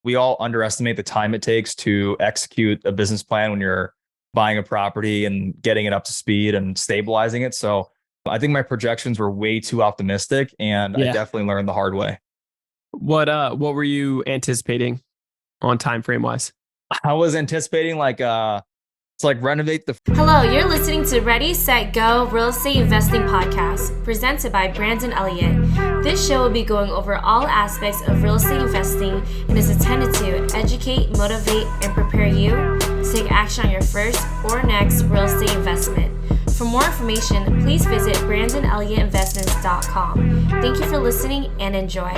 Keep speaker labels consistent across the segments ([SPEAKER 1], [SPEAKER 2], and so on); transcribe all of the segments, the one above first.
[SPEAKER 1] we all underestimate the time it takes to execute a business plan when you're buying a property and getting it up to speed and stabilizing it. So I think my projections were way too optimistic, and I
[SPEAKER 2] Yeah.
[SPEAKER 1] definitely learned the hard way.
[SPEAKER 2] What were you anticipating on time frame wise?
[SPEAKER 1] I was anticipating renovate the.
[SPEAKER 3] Hello, you're listening to Ready, Set, Go Real Estate Investing Podcast, presented by Brandon Elliott. This show will be going over all aspects of real estate investing and is intended to educate, motivate, and prepare you to take action on your first or next real estate investment. For more information, please visit BrandonElliottInvestments.com. Thank you for listening and enjoy.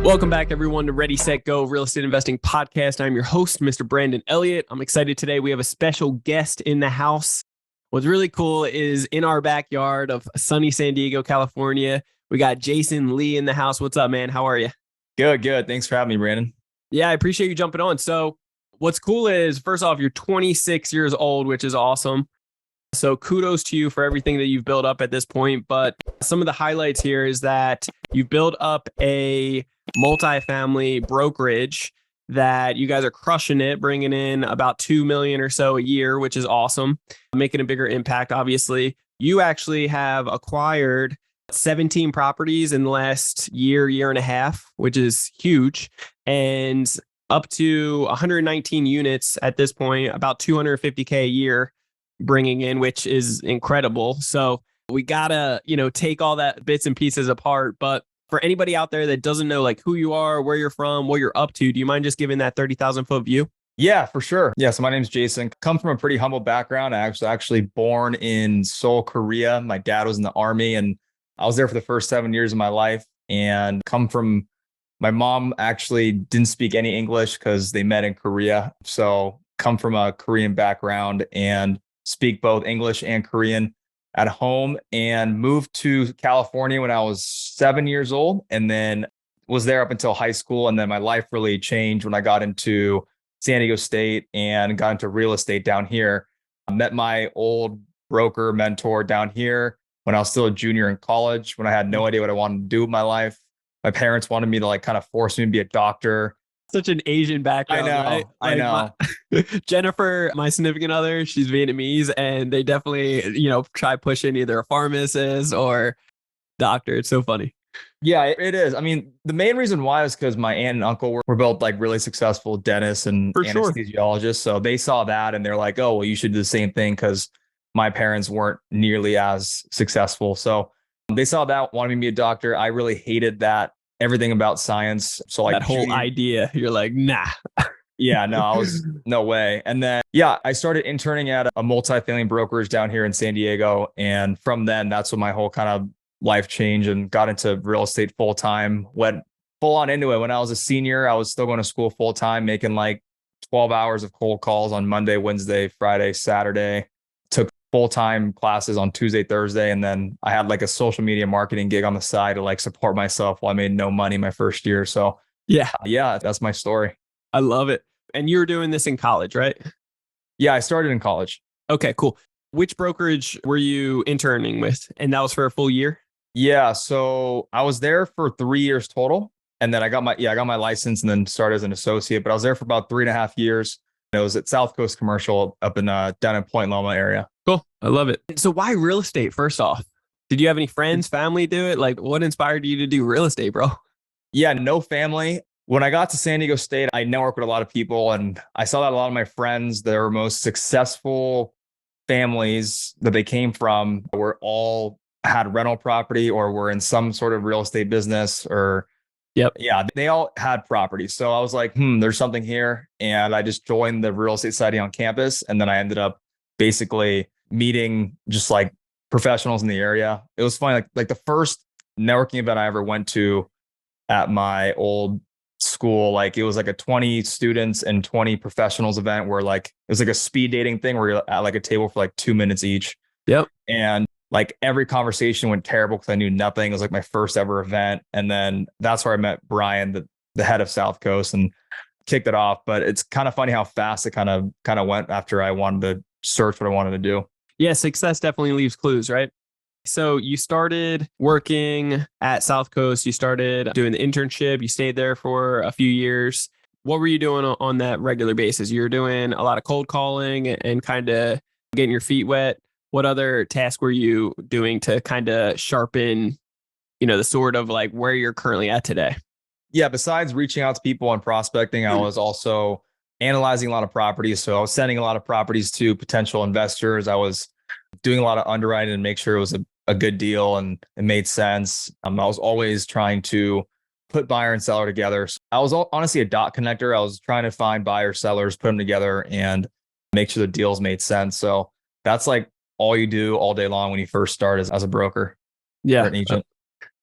[SPEAKER 2] Welcome back, everyone, to Ready, Set, Go Real Estate Investing Podcast. I'm your host, Mr. Brandon Elliott. I'm excited today. We have a special guest in the house. What's really cool is in our backyard of sunny San Diego, California, we got Jason Lee in the house. What's up, man? How are you?
[SPEAKER 1] Good. Thanks for having me, Brandon.
[SPEAKER 2] Yeah, I appreciate you jumping on. So what's cool is, first off, you're 26 years old, which is awesome. So kudos to you for everything that you've built up at this point. But some of the highlights here is that you've built up a multifamily brokerage that you guys are crushing it, bringing in about 2 million or so a year, which is awesome, making a bigger impact. Obviously, you actually have acquired 17 properties in the last year and a half, which is huge, and up to 119 units at this point, about 250K a year bringing in, which is incredible. So we gotta, take all that bits and pieces apart. But for anybody out there that doesn't know like who you are, where you're from, what you're up to, do you mind just giving that 30,000 foot view?
[SPEAKER 1] Yeah, for sure. Yeah, so my name's Jason. Come from a pretty humble background. I was actually born in Seoul, Korea. My dad was in the army, and I was there for the first 7 years of my life. And my mom actually didn't speak any English because they met in Korea. So come from a Korean background and speak both English and Korean at home, and moved to California when I was 7 years old, and then was there up until high school. And then my life really changed when I got into San Diego State and got into real estate down here. I met my old broker mentor down here when I was still a junior in college, when I had no idea what I wanted to do with my life. My parents wanted me to kind of force me to be a doctor.
[SPEAKER 2] Such an Asian background.
[SPEAKER 1] I know.
[SPEAKER 2] Jennifer, my significant other, she's Vietnamese, and they definitely, try pushing either a pharmacist or doctor. It's so funny.
[SPEAKER 1] Yeah, it is. I mean, the main reason why is because my aunt and uncle were both really successful dentists and anesthesiologists. So they saw that and they're like, oh, well, you should do the same thing, because my parents weren't nearly as successful. So they saw that, wanted me to be a doctor. I really hated that, everything about science. So
[SPEAKER 2] that whole idea, you're like, nah.
[SPEAKER 1] Yeah, no, I was no way. And then, I started interning at a multifamily brokerage down here in San Diego. And from then, that's when my whole kind of life changed and got into real estate full time, went full on into it. When I was a senior, I was still going to school full time, making 12 hours of cold calls on Monday, Wednesday, Friday, Saturday, took full-time classes on Tuesday, Thursday. And then I had a social media marketing gig on the side to support myself while I made no money my first year. So yeah, that's my story.
[SPEAKER 2] I love it. And you were doing this in college, right?
[SPEAKER 1] Yeah, I started in college.
[SPEAKER 2] Okay, cool. Which brokerage were you interning with? And that was for a full year?
[SPEAKER 1] Yeah. So I was there for 3 years total. And then I got my license and then started as an associate, but I was there for about 3.5 years. It was at South Coast Commercial up in down in Point Loma area.
[SPEAKER 2] Cool. I love it. So why real estate first off? Did you have any friends, family do it? What inspired you to do real estate, bro?
[SPEAKER 1] Yeah, no family. When I got to San Diego State, I networked with a lot of people, and I saw that a lot of my friends, their most successful families that they came from were all had rental property or were in some sort of real estate business or they all had property. So I was like, there's something here. And I just joined the real estate society on campus. And then I ended up basically meeting just professionals in the area. It was funny. Like the first networking event I ever went to at my old school, it was a 20 students and 20 professionals event where it was a speed dating thing where you're at a table for 2 minutes each.
[SPEAKER 2] Yep.
[SPEAKER 1] And every conversation went terrible because I knew nothing. It was my first ever event. And then that's where I met Brian, the head of South Coast, and kicked it off. But it's kind of funny how fast it kind of went after I wanted to search what I wanted to do.
[SPEAKER 2] Yeah, success definitely leaves clues, right? So you started working at South Coast, you started doing the internship, you stayed there for a few years. What were you doing on that regular basis? You were doing a lot of cold calling and kind of getting your feet wet. What other tasks were you doing to kind of sharpen, the sort of like where you're currently at today?
[SPEAKER 1] Yeah, besides reaching out to people and prospecting, I was also analyzing a lot of properties. So I was sending a lot of properties to potential investors. I was doing a lot of underwriting to make sure it was a good deal and it made sense. I was always trying to put buyer and seller together. So I was honestly a dot connector. I was trying to find buyer sellers, put them together and make sure the deals made sense. So that's like all you do all day long when you first start as a broker or an agent.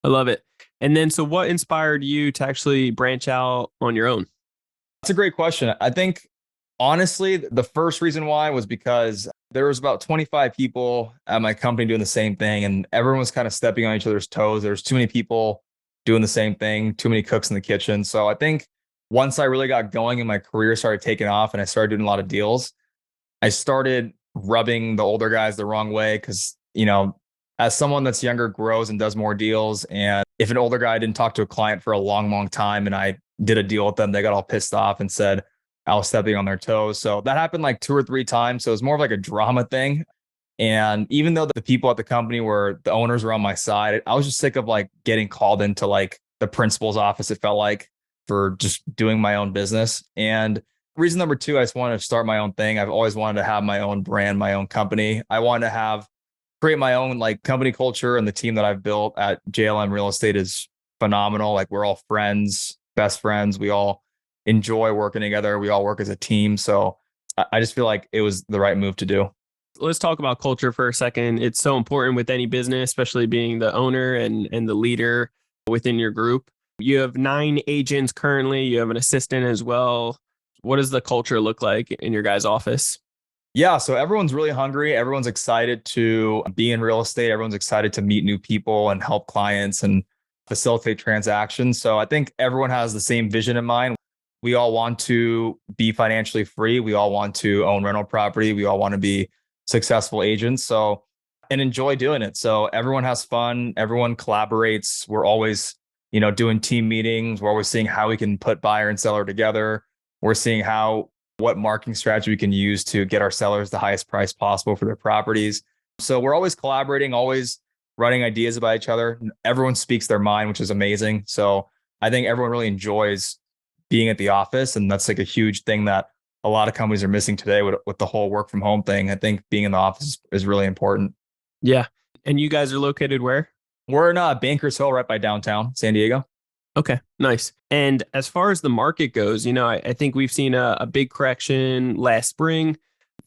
[SPEAKER 2] I love it. And then, so what inspired you to actually branch out on your own?
[SPEAKER 1] That's a great question. I think, honestly, the first reason why was because there was about 25 people at my company doing the same thing, and everyone was kind of stepping on each other's toes. There's too many people doing the same thing, too many cooks in the kitchen. So I think once I really got going and my career started taking off and I started doing a lot of deals, I started rubbing the older guys the wrong way because, as someone that's younger, grows and does more deals. And if an older guy didn't talk to a client for a long, long time and I did a deal with them, they got all pissed off and said I was stepping on their toes. So that happened like 2 or 3 times. So it was more of like a drama thing. And even though the people at the company the owners were on my side, I was just sick of like getting called into like the principal's office, it felt like, for just doing my own business. And reason number 2, I just wanted to start my own thing. I've always wanted to have my own brand, my own company. I wanted to create my own like company culture, and the team that I've built at JLM Real Estate is phenomenal. Like, we're all friends, best friends. We all enjoy working together. We all work as a team. So I just feel like it was the right move to do.
[SPEAKER 2] Let's talk about culture for a second. It's so important with any business, especially being the owner and the leader within your group. You have 9 agents currently. You have an assistant as well. What does the culture look like in your guys' office?
[SPEAKER 1] Yeah, so everyone's really hungry. Everyone's excited to be in real estate. Everyone's excited to meet new people and help clients and facilitate transactions. So I think everyone has the same vision in mind. We all want to be financially free. We all want to own rental property. We all want to be successful agents. And enjoy doing it. So everyone has fun. Everyone collaborates. We're always, doing team meetings. We're always seeing how we can put buyer and seller together. We're seeing what marketing strategy we can use to get our sellers the highest price possible for their properties. So we're always collaborating, always running ideas about each other. Everyone speaks their mind, which is amazing. So I think everyone really enjoys being at the office. And that's like a huge thing that a lot of companies are missing today with the whole work from home thing. I think being in the office is really important.
[SPEAKER 2] Yeah. And you guys are located where?
[SPEAKER 1] We're in Bankers Hill, right by downtown San Diego.
[SPEAKER 2] Okay, nice. And as far as the market goes, I think we've seen a big correction last spring,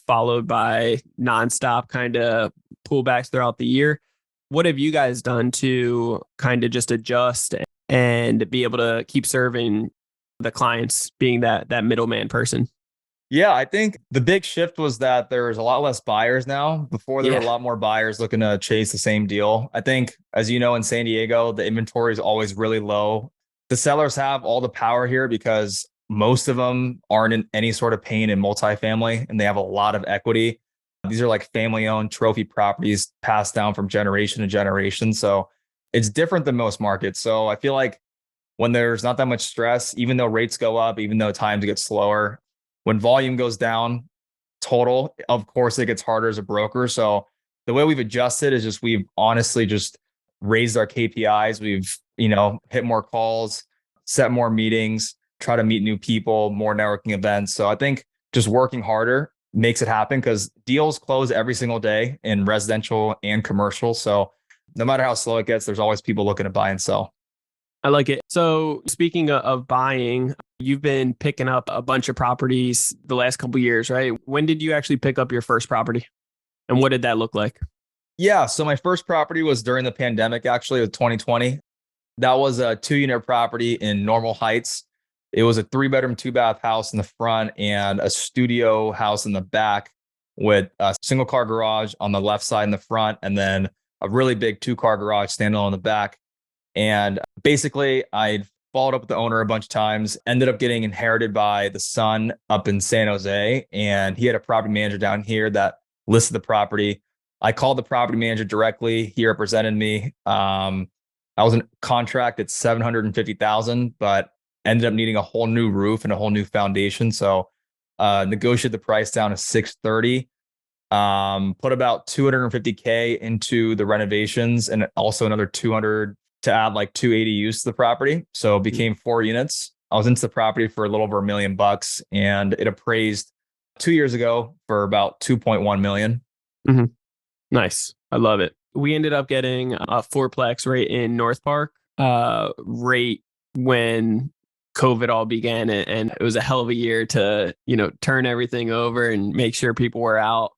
[SPEAKER 2] followed by nonstop kind of pullbacks throughout the year. What have you guys done to kind of just adjust and be able to keep serving the clients, being that middleman person?
[SPEAKER 1] Yeah, I think the big shift was that there's a lot less buyers now. Before, there were a lot more buyers looking to chase the same deal. I think, as you know, in San Diego, the inventory is always really low. The sellers have all the power here because most of them aren't in any sort of pain in multifamily, and they have a lot of equity. These are like family-owned trophy properties passed down from generation to generation. So it's different than most markets. So I feel like when there's not that much stress, even though rates go up, even though times get slower, when volume goes down total, of course, it gets harder as a broker. So the way we've adjusted is we've honestly just raised our KPIs. We've, hit more calls, set more meetings, try to meet new people, more networking events. So I think just working harder makes it happen because deals close every single day in residential and commercial. So no matter how slow it gets, there's always people looking to buy and sell.
[SPEAKER 2] I like it. So speaking of buying, you've been picking up a bunch of properties the last couple of years, right? When did you actually pick up your first property? And what did that look like?
[SPEAKER 1] Yeah. So my first property was during the pandemic, actually, of 2020. That was a 2-unit property in Normal Heights. It was a 3-bedroom, 2-bath house in the front and a studio house in the back with a single car garage on the left side in the front, and then a really big 2-car garage standalone in the back. And basically, I followed up with the owner a bunch of times, ended up getting inherited by the son up in San Jose. And he had a property manager down here that listed the property. I called the property manager directly. He represented me. I was in contract at 750,000, but ended up needing a whole new roof and a whole new foundation. So negotiated the price down to 630. Put about 250K into the renovations and also another 200 to add like 2 ADUs to the property. So it became 4 units. I was into the property for a little over $1 million and it appraised 2 years ago for about 2.1 million.
[SPEAKER 2] Mm-hmm. Nice. I love it. We ended up getting a fourplex right in North Park, right when COVID all began, and it was a hell of a year to, turn everything over and make sure people were out.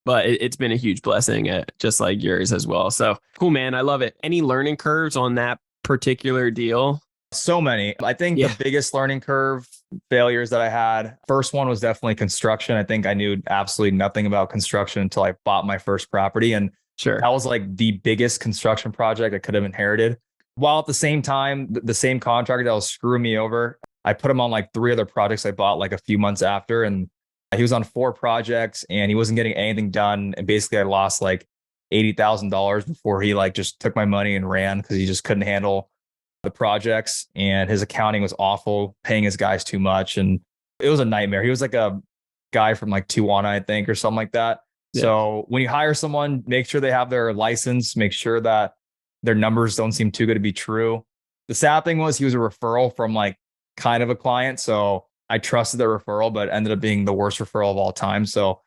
[SPEAKER 2] But it's been a huge blessing, just like yours as well. So cool, man. I love it. Any learning curves on that particular deal?
[SPEAKER 1] So many. I think the biggest learning curve failures that I had, first one was definitely construction. I think I knew absolutely nothing about construction until I bought my first property. And
[SPEAKER 2] sure,
[SPEAKER 1] that was like the biggest construction project I could have inherited. While at the same time, the same contractor that was screwing me over, I put him on like 3 other projects I bought like a few months after. And he was on 4 projects and he wasn't getting anything done. And basically I lost like $80,000 before he like just took my money and ran because he just couldn't handle the projects, and his accounting was awful, paying his guys too much. And it was a nightmare. He was like a guy from like Tijuana, I think, or something like that. Yeah. So when you hire someone, make sure they have their license, make sure that their numbers don't seem too good to be true. The sad thing was he was a referral from like kind of a client. So I trusted the referral, but ended up being the worst referral of all time. So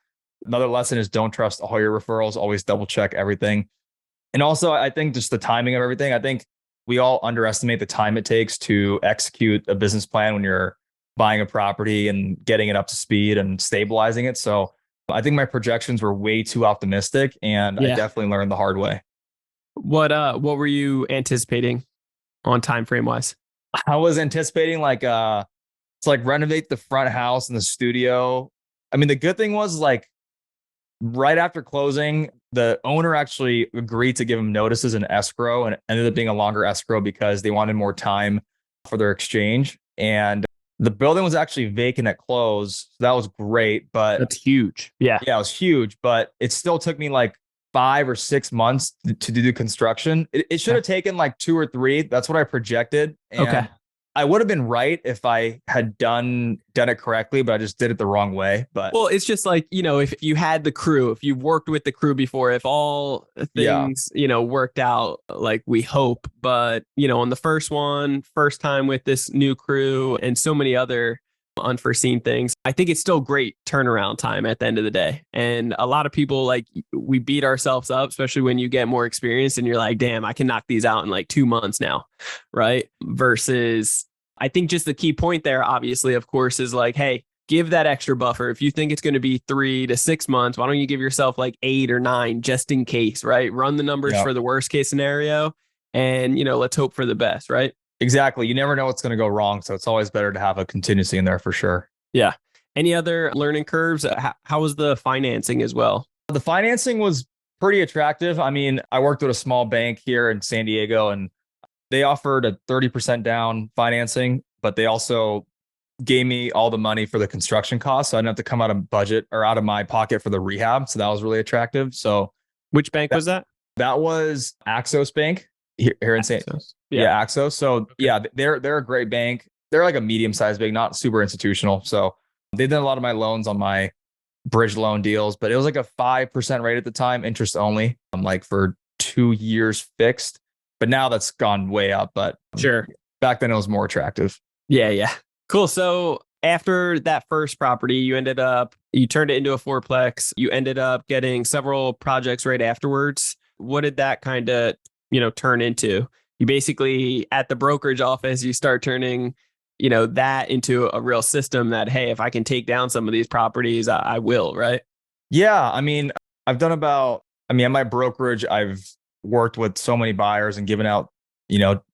[SPEAKER 1] another lesson is don't trust all your referrals, always double check everything. And also I think just the timing of everything, I think we all underestimate the time it takes to execute a business plan when you're buying a property and getting it up to speed and stabilizing it. So I think my projections were way too optimistic, and I definitely learned the hard way.
[SPEAKER 2] What were you anticipating on time frame wise?
[SPEAKER 1] I was anticipating to renovate the front house and the studio. I mean, the good thing was like right after closing, the owner actually agreed to give him notices in escrow, and it ended up being a longer escrow because they wanted more time for their exchange. And the building was actually vacant at close. So that was great, but
[SPEAKER 2] that's huge. Yeah,
[SPEAKER 1] it was huge, but it still took me like 5 or 6 months to do the construction. It should have taken like 2 or 3. That's what I projected. And okay. I would have been right if I had done it correctly, but I just did it the wrong way. But
[SPEAKER 2] well, it's just like, if you had the crew, if you've worked with the crew before, if all things, worked out like we hope, but, on the first time with this new crew and so many other unforeseen things, I think it's still great turnaround time at the end of the day. And a lot of people, like, we beat ourselves up, especially when you get more experience and you're like, damn, I can knock these out in like 2 months now. Right. Versus, I think just the key point there, obviously, of course, is like, hey, give that extra buffer. If you think it's going to be 3 to 6 months, why don't you give yourself like 8 or 9 just in case, right? Run the numbers for the worst case scenario and, let's hope for the best, right?
[SPEAKER 1] Exactly. You never know what's going to go wrong. So it's always better to have a contingency in there for sure.
[SPEAKER 2] Yeah. Any other learning curves? How was the financing as well?
[SPEAKER 1] The financing was pretty attractive. I mean, I worked with a small bank here in San Diego, and they offered a 30% down financing, but they also gave me all the money for the construction costs. So I didn't have to come out of budget or out of my pocket for the rehab. So that was really attractive. So
[SPEAKER 2] which bank was that?
[SPEAKER 1] That was Axos Bank here in San Diego. Yeah, Axos. So they're a great bank. They're like a medium-sized bank, not super institutional. So they did a lot of my loans on my bridge loan deals, but it was like a 5% rate at the time, interest only. I'm like for 2 years fixed, but now that's gone way up. But
[SPEAKER 2] sure,
[SPEAKER 1] back then it was more attractive.
[SPEAKER 2] Yeah. Cool. So after that first property, you turned it into a fourplex. You ended up getting several projects right afterwards. What did that kind of, turn into? You basically, at the brokerage office, you start turning, that into a real system that, hey, if I can take down some of these properties, I will, right?
[SPEAKER 1] Yeah. I mean, at my brokerage, I've worked with so many buyers and given out,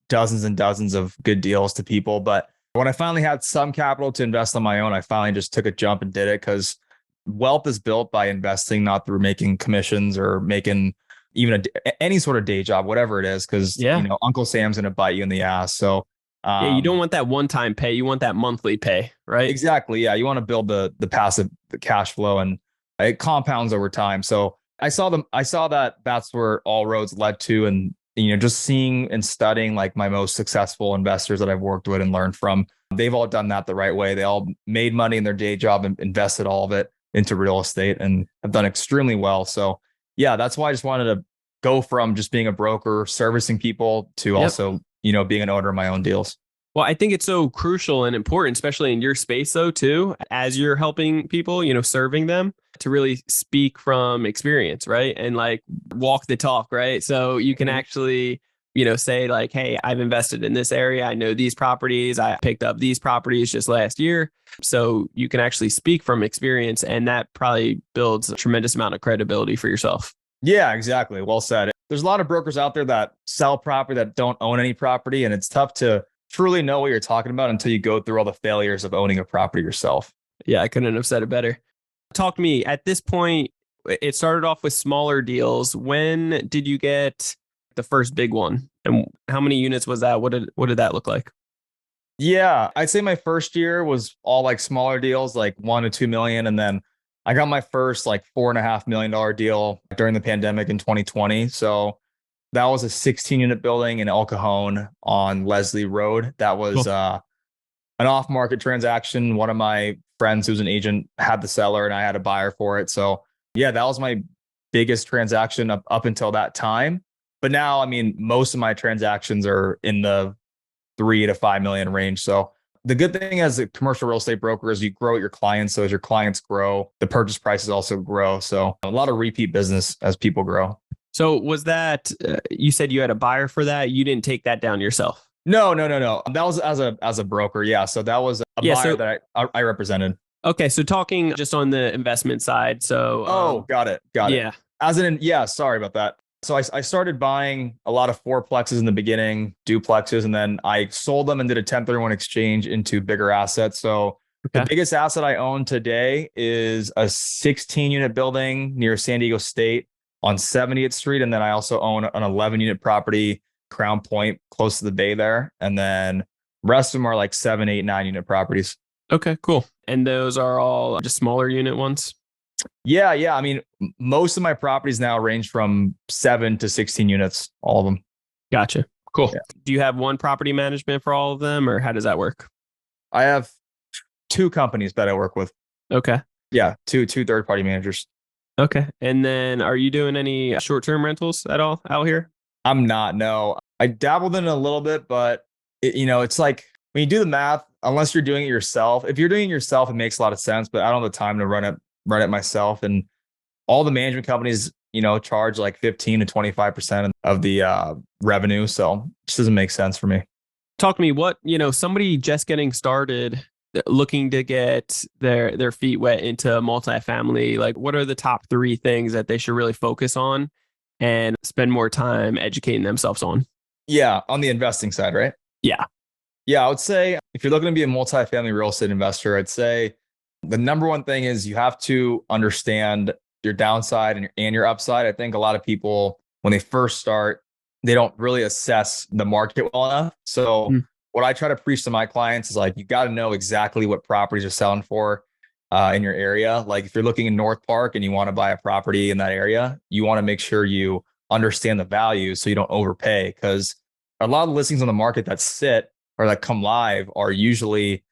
[SPEAKER 1] dozens and dozens of good deals to people. But when I finally had some capital to invest on my own, I finally just took a jump and did it, because wealth is built by investing, not through making commissions or making even any sort of day job, whatever it is, because Uncle Sam's going to bite you in the ass. So
[SPEAKER 2] you don't want that one-time pay. You want that monthly pay, right?
[SPEAKER 1] Exactly. Yeah. You want to build the passive cash flow, and it compounds over time. So I saw that that's where all roads led to. And, just seeing and studying like my most successful investors that I've worked with and learned from, they've all done that the right way. They all made money in their day job and invested all of it into real estate and have done extremely well. So yeah, that's why I just wanted to go from just being a broker, servicing people to also, being an owner of my own deals.
[SPEAKER 2] Well, I think it's so crucial and important, especially in your space, though, too, as you're helping people, serving them, to really speak from experience, right? And like walk the talk, right? So you can actually, say like, hey, I've invested in this area. I know these properties. I picked up these properties just last year. So you can actually speak from experience, and that probably builds a tremendous amount of credibility for yourself.
[SPEAKER 1] Yeah, exactly. Well said. There's a lot of brokers out there that sell property that don't own any property, and it's tough to truly know what you're talking about until you go through all the failures of owning a property yourself.
[SPEAKER 2] Yeah, I couldn't have said it better. Talk to me. At this point, it started off with smaller deals. When did you get the first big one? And how many units was that? What did that look like?
[SPEAKER 1] Yeah, I'd say my first year was all like smaller deals, like 1 to 2 million. And then I got my first like $4.5 million deal during the pandemic in 2020. So that was a 16 unit building in El Cajon on Leslie Road. That was an off market transaction. One of my friends who's an agent had the seller and I had a buyer for it. So yeah, that was my biggest transaction up until that time. But now, I mean, most of my transactions are in the 3 to 5 million range. So the good thing as a commercial real estate broker is you grow with your clients. So as your clients grow, the purchase prices also grow. So a lot of repeat business as people grow.
[SPEAKER 2] So was that, you said you had a buyer for that? You didn't take that down yourself?
[SPEAKER 1] No. That was as a broker. Yeah. So that was a buyer that I represented.
[SPEAKER 2] Okay. So talking just on the investment side. So,
[SPEAKER 1] got it.
[SPEAKER 2] Yeah.
[SPEAKER 1] Sorry about that. So I started buying a lot of fourplexes in the beginning, duplexes, and then I sold them and did a 1031 exchange into bigger assets. So the biggest asset I own today is a 16 unit building near San Diego State on 70th Street. And then I also own an 11 unit property, Crown Point, close to the bay there. And then rest of them are like 7, 8, 9 unit properties.
[SPEAKER 2] Okay, cool. And those are all just smaller unit ones?
[SPEAKER 1] Yeah. I mean, most of my properties now range from 7 to 16 units, all of them.
[SPEAKER 2] Gotcha. Cool.
[SPEAKER 1] Yeah.
[SPEAKER 2] Do you have one property management for all of them, or how does that work?
[SPEAKER 1] I have 2 companies that I work with.
[SPEAKER 2] Okay.
[SPEAKER 1] Yeah, two third-party managers.
[SPEAKER 2] Okay. And then are you doing any short-term rentals at all out here?
[SPEAKER 1] I'm not, no. I dabbled in it a little bit, but it's like when you do the math, unless you're doing it yourself, if you're doing it yourself, it makes a lot of sense, but I don't have the time to run it myself. And all the management companies, charge like 15 to 25% of the revenue. So it just doesn't make sense for me.
[SPEAKER 2] Talk to me, what, somebody just getting started, looking to get their feet wet into multifamily, like what are the top 3 things that they should really focus on and spend more time educating themselves on?
[SPEAKER 1] Yeah, on the investing side, right?
[SPEAKER 2] Yeah.
[SPEAKER 1] Yeah, I would say if you're looking to be a multifamily real estate investor, I'd say the number one thing is you have to understand your downside and your upside. I think a lot of people, when they first start, they don't really assess the market well enough. So what I try to preach to my clients is like, you got to know exactly what properties are selling for in your area. Like if you're looking in North Park and you want to buy a property in that area, you want to make sure you understand the value so you don't overpay, because a lot of the listings on the market that sit or that come live are usually,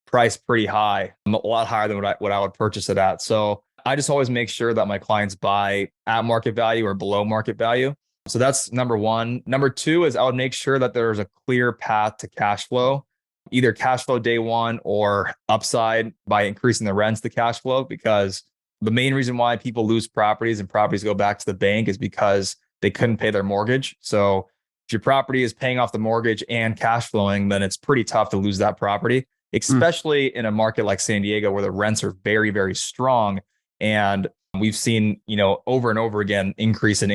[SPEAKER 1] priced pretty high, a lot higher than what I would purchase it at. So I just always make sure that my clients buy at market value or below market value. So that's number one. Number 2 is I would make sure that there's a clear path to cash flow, either cash flow day one or upside by increasing the rents to cash flow, because the main reason why people lose properties and properties go back to the bank is because they couldn't pay their mortgage. So if your property is paying off the mortgage and cash flowing, then it's pretty tough to lose that property, especially in a market like San Diego where the rents are very, very strong. And we've seen, over and over again, increasing.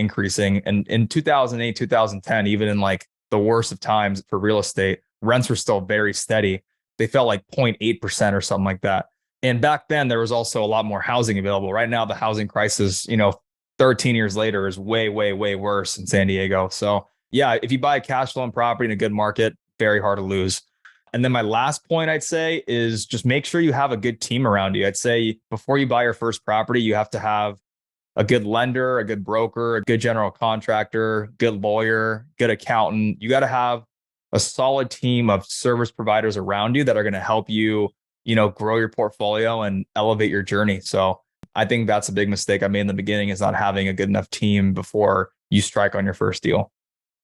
[SPEAKER 1] And in 2008, 2010, even in like the worst of times for real estate, rents were still very steady. They felt like 0.8% or something like that. And back then there was also a lot more housing available. Right now, the housing crisis, 13 years later is way, way, way worse in San Diego. So yeah, if you buy a cash flowing property in a good market, very hard to lose. And then my last point I'd say is just make sure you have a good team around you. I'd say before you buy your first property, you have to have a good lender, a good broker, a good general contractor, good lawyer, good accountant. You got to have a solid team of service providers around you that are going to help you, grow your portfolio and elevate your journey. So I think that's a big mistake I made in the beginning, is not having a good enough team before you strike on your first deal.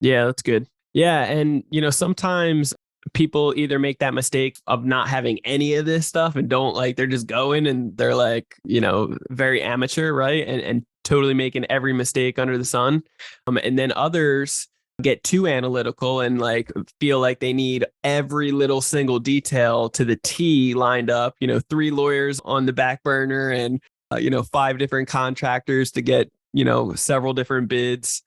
[SPEAKER 2] Yeah, that's good. Yeah. And, sometimes people either make that mistake of not having any of this stuff and they're just going and they're very amateur, right? And totally making every mistake under the sun. And then others get too analytical and feel like they need every little single detail to the T lined up, 3 lawyers on the back burner and, 5 different contractors to get, several different bids.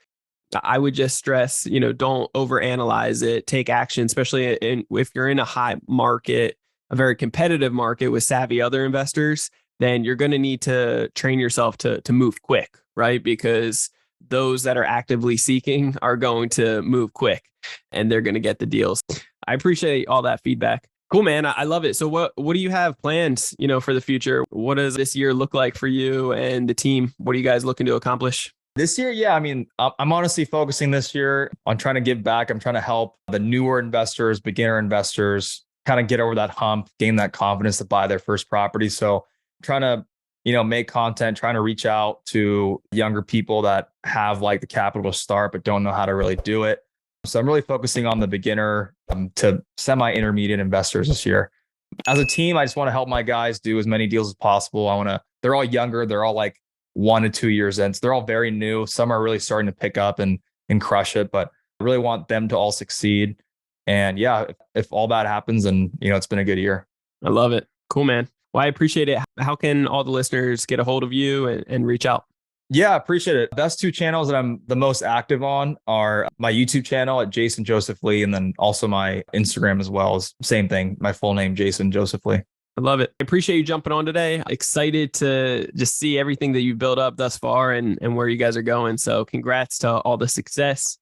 [SPEAKER 2] I would just stress, don't overanalyze it, take action, especially if you're in a high market, a very competitive market with savvy other investors, then you're going to need to train yourself to move quick, right? Because those that are actively seeking are going to move quick and they're going to get the deals. I appreciate all that feedback. Cool, man. I love it. So what do you have planned, for the future? What does this year look like for you and the team? What are you guys looking to accomplish?
[SPEAKER 1] This year, yeah, I'm honestly focusing this year on trying to give back. I'm trying to help the newer investors, beginner investors, kind of get over that hump, gain that confidence to buy their first property. So trying to, make content, trying to reach out to younger people that have the capital to start, but don't know how to really do it. So I'm really focusing on the beginner to semi-intermediate investors this year. As a team, I just want to help my guys do as many deals as possible. They're all younger. They're all 1 to 2 years in. So they're all very new. Some are really starting to pick up and crush it, but I really want them to all succeed. And yeah, if all that happens, then, it's been a good year.
[SPEAKER 2] I love it. Cool, man. Well, I appreciate it. How can all the listeners get a hold of you and reach out?
[SPEAKER 1] Yeah, I appreciate it. Best 2 channels that I'm the most active on are my YouTube channel at Jason Joseph Lee, and then also my Instagram as well. Is same thing. My full name, Jason Joseph Lee.
[SPEAKER 2] I love it. I appreciate you jumping on today. Excited to just see everything that you've built up thus far and where you guys are going. So congrats to all the success.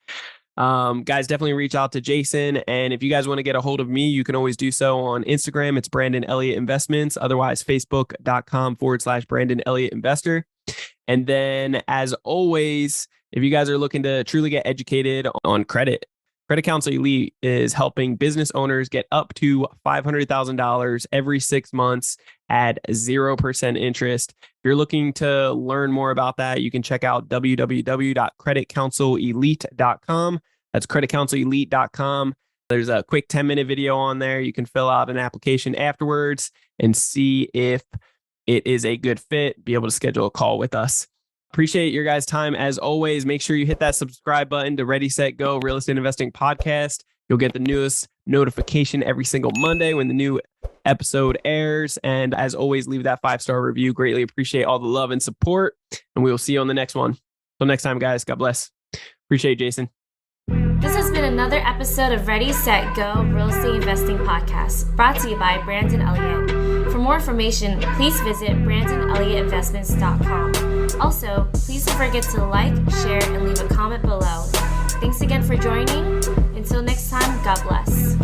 [SPEAKER 2] Guys, definitely reach out to Jason. And if you guys want to get a hold of me, you can always do so on Instagram. It's Brandon Elliott Investments. Otherwise, facebook.com/Brandon Elliott Investor. And then as always, if you guys are looking to truly get educated on credit, Credit Counsel Elite is helping business owners get up to $500,000 every 6 months at 0% interest. If you're looking to learn more about that, you can check out www.creditcounselelite.com. That's creditcounselelite.com. There's a quick 10-minute video on there. You can fill out an application afterwards and see if it is a good fit, be able to schedule a call with us. Appreciate your guys' time. As always, make sure you hit that subscribe button to Ready, Set, Go Real Estate Investing Podcast. You'll get the newest notification every single Monday when the new episode airs. And as always, leave that 5-star review. Greatly appreciate all the love and support. And we will see you on the next one. Till next time, guys. God bless. Appreciate you, Jason.
[SPEAKER 3] This has been another episode of Ready, Set, Go Real Estate Investing Podcast, brought to you by Brandon Elliott. For more information, please visit BrandonElliottInvestments.com. Also, please don't forget to like, share, and leave a comment below. Thanks again for joining. Until next time, God bless.